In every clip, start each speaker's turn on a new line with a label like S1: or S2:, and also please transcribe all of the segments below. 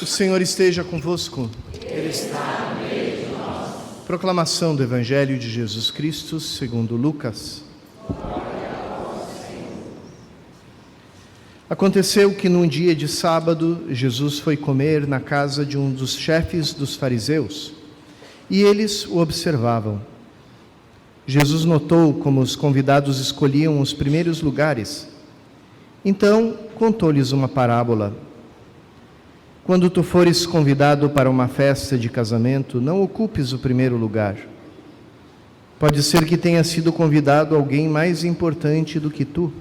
S1: O Senhor esteja convosco.
S2: Ele está no meio de nós.
S1: Proclamação do Evangelho de Jesus Cristo segundo Lucas. Aconteceu que num dia de sábado, Jesus foi comer na casa de um dos chefes dos fariseus, e eles o observavam. Jesus notou como os convidados escolhiam os primeiros lugares. Então, contou-lhes uma parábola. Quando tu fores convidado para uma festa de casamento, não ocupes o primeiro lugar. Pode ser que tenha sido convidado alguém mais importante do que tu.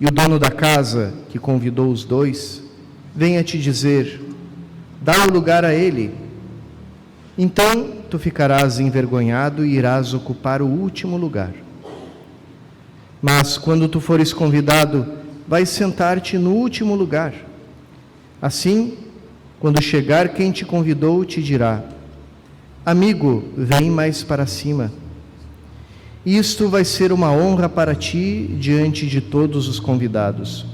S1: E o dono da casa, que convidou os dois, venha te dizer: dá o lugar a ele. Então tu ficarás envergonhado e irás ocupar o último lugar. Mas quando tu fores convidado, vai sentar-te no último lugar. Assim, quando chegar quem te convidou, te dirá: amigo, vem mais para cima. Isto vai ser uma honra para ti diante de todos os convidados.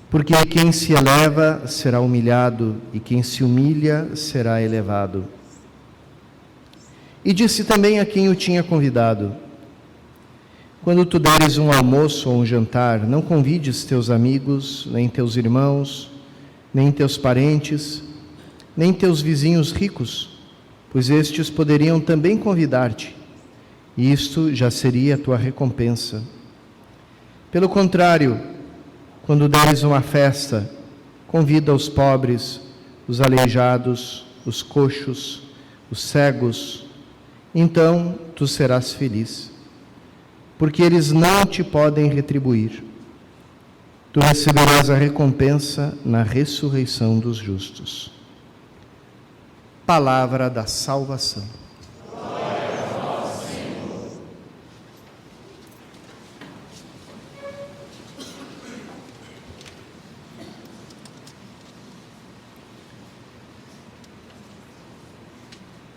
S1: Porque quem se eleva será humilhado, e quem se humilha será elevado. E disse também a quem o tinha convidado: quando tu deres um almoço ou um jantar, não convides teus amigos, nem teus irmãos, nem teus parentes, nem teus vizinhos ricos, pois estes poderiam também convidar-te, e isto já seria a tua recompensa. Pelo contrário, quando deres uma festa, convida os pobres, os aleijados, os coxos, os cegos, então tu serás feliz, porque eles não te podem retribuir. Tu receberás a recompensa na ressurreição dos justos. Palavra da salvação.
S2: Glória a vós, Senhor.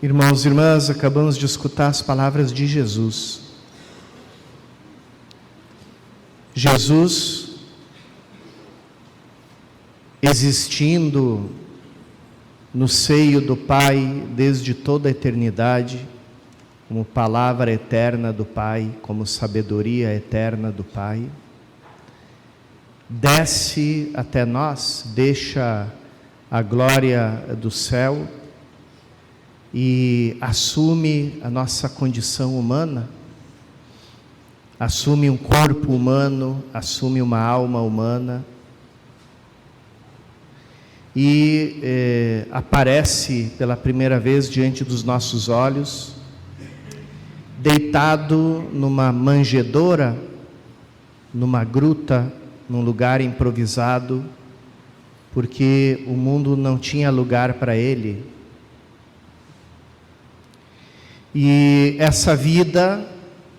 S1: Irmãos e irmãs, acabamos de escutar as palavras de Jesus. Jesus, existindo no seio do Pai desde toda a eternidade, como palavra eterna do Pai, como sabedoria eterna do Pai, desce até nós, deixa a glória do céu e assume a nossa condição humana, assume um corpo humano, assume uma alma humana, e aparece pela primeira vez diante dos nossos olhos, deitado numa manjedoura, numa gruta, num lugar improvisado, porque o mundo não tinha lugar para ele. E essa vida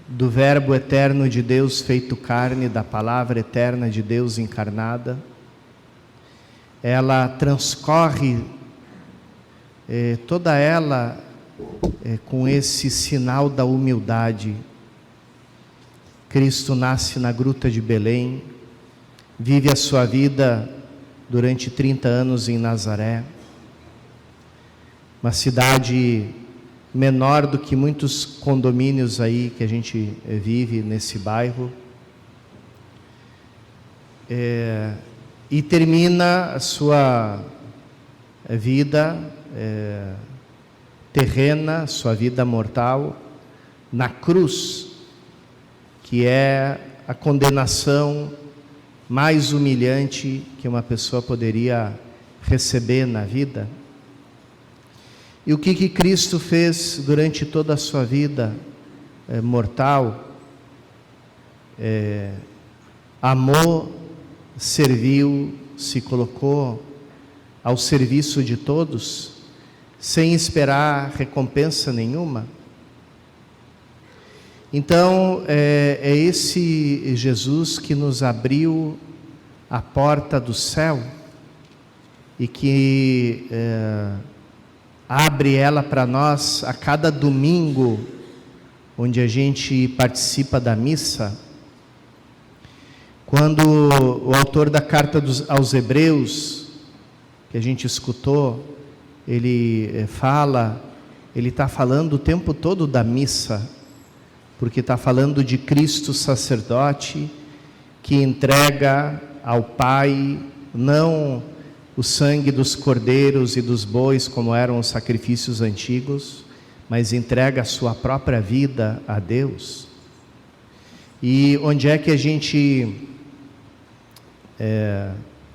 S1: do Verbo eterno de Deus feito carne, da palavra eterna de Deus encarnada, ela transcorre toda ela com esse sinal da humildade. Cristo nasce na gruta de Belém, vive a sua vida durante 30 anos em Nazaré, uma cidade menor do que muitos condomínios aí que a gente vive nesse bairro, e termina a sua vida terrena, sua vida mortal, na cruz, que é a condenação mais humilhante que uma pessoa poderia receber na vida. E o que Cristo fez durante toda a sua vida mortal? Amou, serviu, se colocou ao serviço de todos, sem esperar recompensa nenhuma. Então, é esse Jesus que nos abriu a porta do céu e que abre ela para nós a cada domingo, onde a gente participa da missa. Quando o autor da carta aos Hebreus, que a gente escutou, ele está falando o tempo todo da missa, porque está falando de Cristo sacerdote, que entrega ao Pai, não o sangue dos cordeiros e dos bois, como eram os sacrifícios antigos, mas entrega a sua própria vida a Deus. E onde é que a gente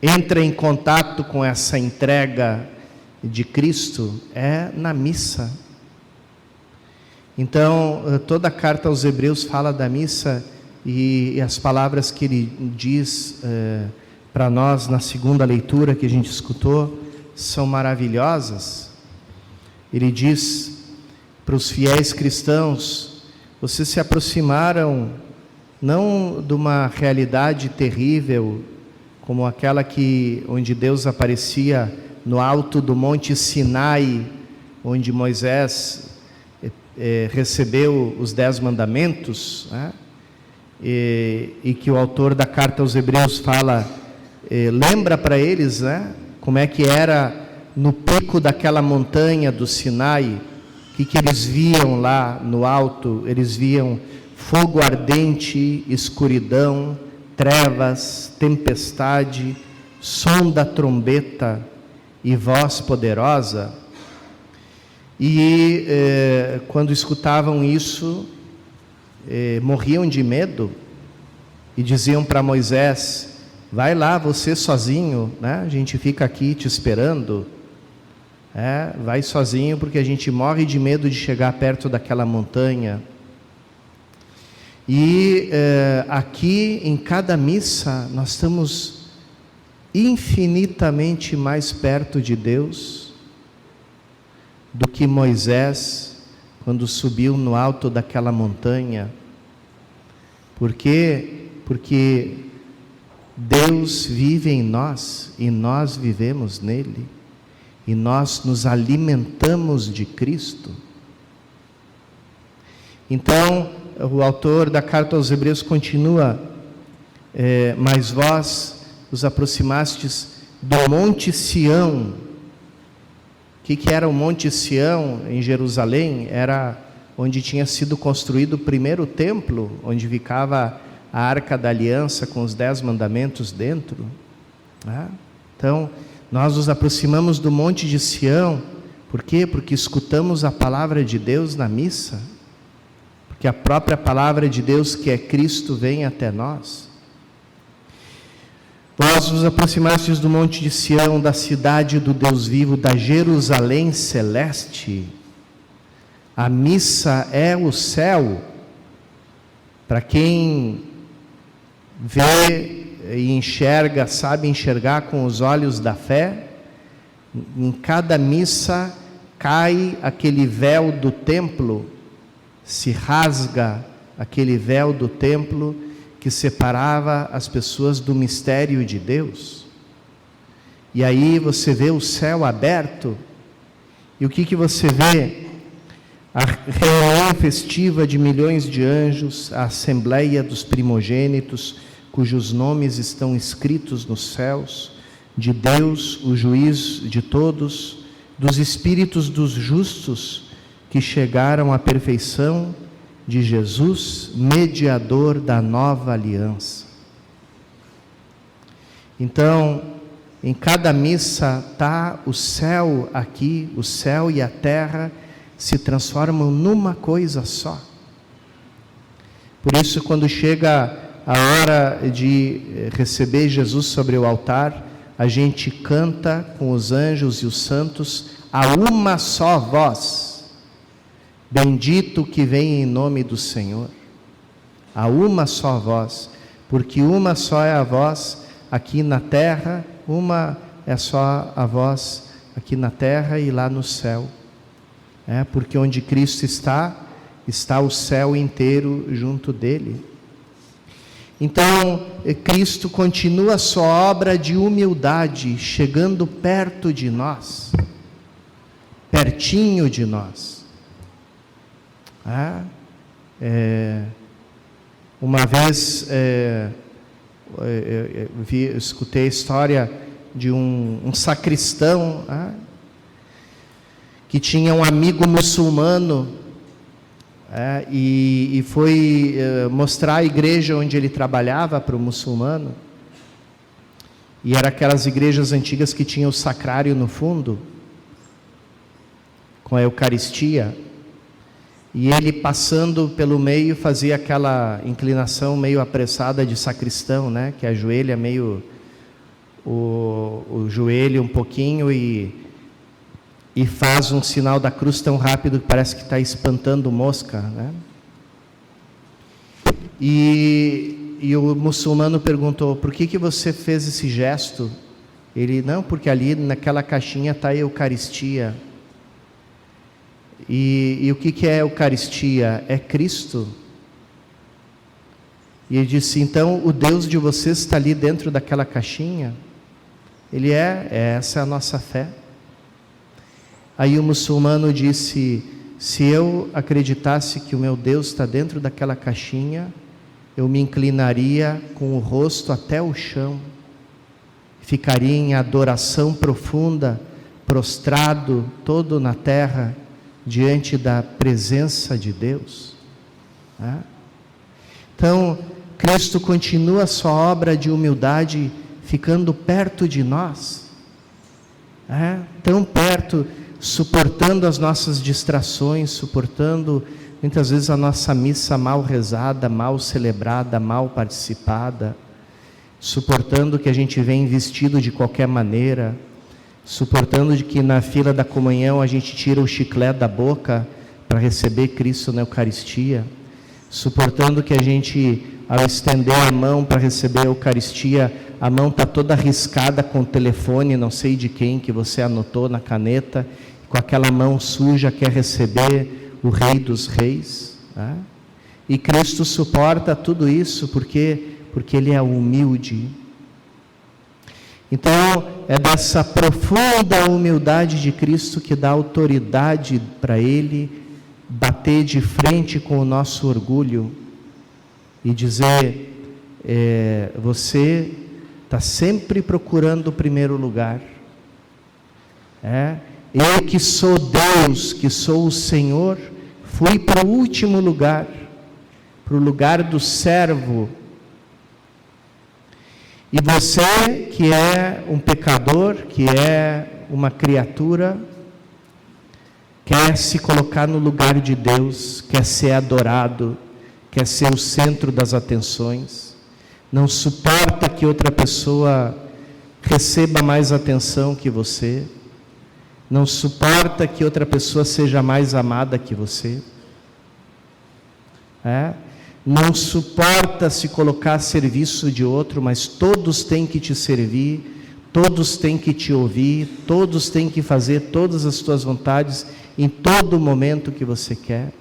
S1: entra em contato com essa entrega de Cristo? É na missa. Então, toda a carta aos Hebreus fala da missa, e as palavras que ele diz para nós na segunda leitura que a gente escutou são maravilhosas. Ele diz para os fiéis cristãos: vocês se aproximaram não de uma realidade terrível como aquela onde Deus aparecia no alto do Monte Sinai, onde Moisés recebeu os 10 mandamentos, né? E que o autor da carta aos Hebreus fala, lembra para eles, né, como é que era no pico daquela montanha do Sinai, que eles viam lá no alto. Eles viam fogo ardente, escuridão, trevas, tempestade, som da trombeta e voz poderosa. E quando escutavam isso, morriam de medo e diziam para Moisés: vai lá você sozinho, né? A gente fica aqui te esperando. Vai sozinho, porque a gente morre de medo de chegar perto daquela montanha. E aqui em cada missa nós estamos infinitamente mais perto de Deus do que Moisés quando subiu no alto daquela montanha. Por quê? Porque Deus vive em nós e nós vivemos nele, e nós nos alimentamos de Cristo. Então, o autor da carta aos Hebreus continua: mas vós os aproximastes do Monte Sião. O que era o Monte Sião em Jerusalém? Era onde tinha sido construído o primeiro templo, onde ficava a Arca da Aliança com os 10 mandamentos dentro. Então, nós nos aproximamos do Monte de Sião. Por quê? Porque escutamos a palavra de Deus na missa, porque a própria palavra de Deus, que é Cristo, vem até nós. Vós vos aproximastes do Monte de Sião, da cidade do Deus vivo, da Jerusalém celeste. A missa é o céu. Para quem vê e enxerga, sabe enxergar com os olhos da fé, em cada missa cai aquele véu do templo, se rasga aquele véu do templo que separava as pessoas do mistério de Deus. E aí você vê o céu aberto. E o que você vê? A reunião festiva de milhões de anjos, a assembleia dos primogênitos, cujos nomes estão escritos nos céus, de Deus, o juiz de todos, dos espíritos dos justos que chegaram à perfeição, de Jesus, mediador da nova aliança. Então, em cada missa está o céu aqui, o céu e a terra se transformam numa coisa só. Por isso, quando chega a hora de receber Jesus sobre o altar, a gente canta com os anjos e os santos a uma só voz: bendito que vem em nome do Senhor. A uma só voz, porque uma só é a voz aqui na terra, uma é só a voz aqui na terra e lá no céu. Porque onde Cristo está, está o céu inteiro junto dele. Então, Cristo continua a sua obra de humildade, chegando perto de nós, pertinho de nós. Uma vez escutei a história de um sacristão, que tinha um amigo muçulmano, e foi mostrar a igreja onde ele trabalhava para o muçulmano. E era aquelas igrejas antigas que tinham o sacrário no fundo, com a Eucaristia. E ele, passando pelo meio, fazia aquela inclinação meio apressada de sacristão, né? Que ajoelha meio o joelho um pouquinho e faz um sinal da cruz tão rápido que parece que está espantando mosca, né? E o muçulmano perguntou: por que você fez esse gesto? Ele: não, porque ali naquela caixinha está a Eucaristia. E o que é a Eucaristia? É Cristo. E ele disse: então o Deus de vocês está ali dentro daquela caixinha? Ele essa é a nossa fé. Aí o muçulmano disse: se eu acreditasse que o meu Deus está dentro daquela caixinha, eu me inclinaria com o rosto até o chão, ficaria em adoração profunda, prostrado todo na terra, diante da presença de Deus. Então, Cristo continua a sua obra de humildade, ficando perto de nós, tão perto, suportando as nossas distrações, suportando muitas vezes a nossa missa mal rezada, mal celebrada, mal participada, suportando que a gente vem vestido de qualquer maneira, suportando de que na fila da comunhão a gente tira o chiclete da boca para receber Cristo na Eucaristia, suportando que a gente, ao estender a mão para receber a Eucaristia, a mão está toda riscada com o telefone, não sei de quem, que você anotou na caneta, com aquela mão suja quer receber o Rei dos Reis. E Cristo suporta tudo isso porque Ele é humilde. Então, é dessa profunda humildade de Cristo que dá autoridade para Ele bater de frente com o nosso orgulho e dizer: você está sempre procurando o primeiro lugar. Eu que sou Deus, que sou o Senhor, fui para o último lugar, para o lugar do servo. E você, que é um pecador, que é uma criatura, quer se colocar no lugar de Deus, quer ser adorado, quer ser o centro das atenções, não suporta que outra pessoa receba mais atenção que você, não suporta que outra pessoa seja mais amada que você, não suporta se colocar a serviço de outro, mas todos têm que te servir, todos têm que te ouvir, todos têm que fazer todas as tuas vontades em todo momento que você quer.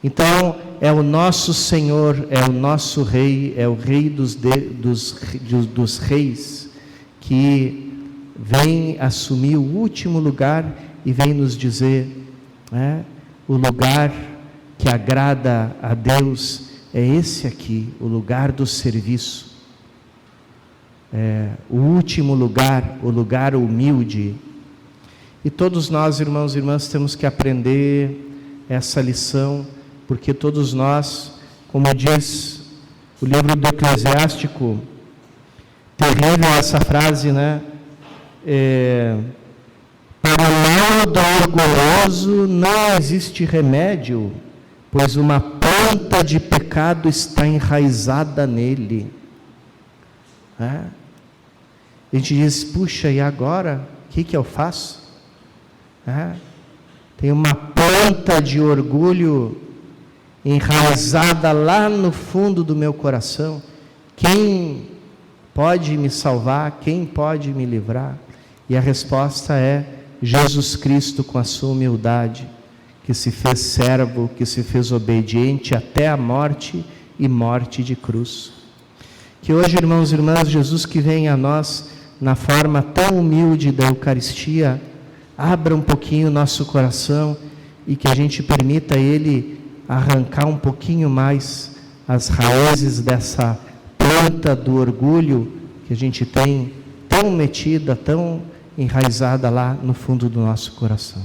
S1: Então, é o nosso Senhor, é o nosso Rei, é o Rei dos reis, que vem assumir o último lugar e vem nos dizer, o lugar que agrada a Deus é esse aqui, o lugar do serviço, o último lugar, o lugar humilde. E todos nós, irmãos e irmãs, temos que aprender essa lição, porque todos nós, como diz o livro do Eclesiástico, terrível essa frase, né? Para o mal do orgulhoso não existe remédio, pois uma planta de pecado está enraizada nele. A gente diz: puxa, e agora? O que eu faço? Tem uma planta de orgulho enraizada lá no fundo do meu coração. Quem pode me salvar? Quem pode me livrar? E a resposta é Jesus Cristo, com a sua humildade, que se fez servo, que se fez obediente até a morte e morte de cruz. Que hoje, irmãos e irmãs, Jesus que vem a nós na forma tão humilde da Eucaristia, abra um pouquinho o nosso coração e que a gente permita Ele arrancar um pouquinho mais as raízes dessa planta do orgulho que a gente tem tão metida, tão enraizada lá no fundo do nosso coração.